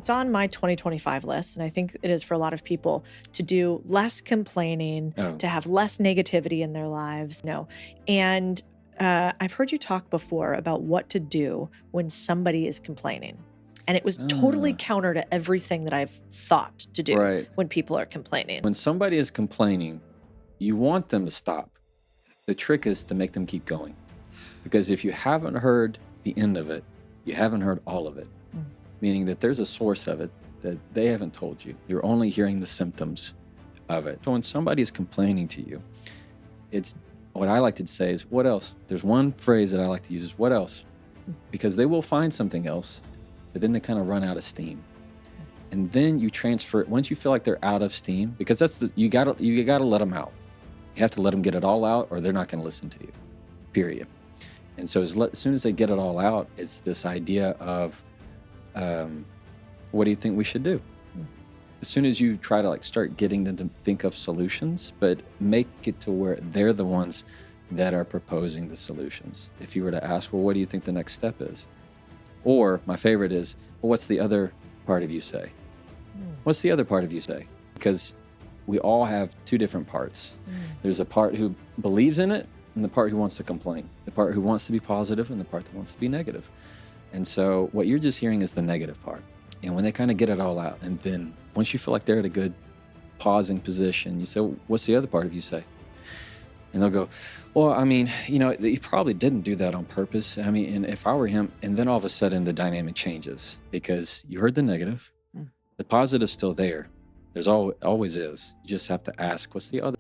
It's on my 2025 list, and I think it is for a lot of people, to do less complaining, Oh. to have less negativity in their lives. No. And I've heard you talk before about what to do when somebody is complaining. And it was totally counter to everything that I've thought to do Right. when people are complaining. When somebody is complaining, you want them to stop. The trick is to make them keep going. Because if you haven't heard the end of it, you haven't heard all of it. Meaning that there's a source of it that they haven't told you. You're only hearing the symptoms of it. So when somebody is complaining to you, it's what I like to say is, what else? There's one phrase that I like to use is, what else? Because they will find something else, but then they kind of run out of steam. And then you transfer it. Once you feel like they're out of steam, because you gotta let them out. You have to let them get it all out, or they're not going to listen to you, period. And so as soon as they get it all out, it's this idea of, what do you think we should do? As soon as you try to start getting them to think of solutions, but make it to where they're the ones that are proposing the solutions. If you were to ask, well, what do you think the next step is? Or my favorite is, well, what's the other part of you say? What's the other part of you say? Because we all have two different parts. There's a part who believes in it and the part who wants to complain. The part who wants to be positive and the part that wants to be negative. And so what you're just hearing is the negative part. And when they kind of get it all out, and then once you feel like they're at a good pausing position, you say, well, what's the other part of you say? And they'll go, well, I mean, he probably didn't do that on purpose. I mean, and if I were him, and then all of a sudden the dynamic changes because you heard the negative, the positive's still there. There's always is. You just have to ask, what's the other?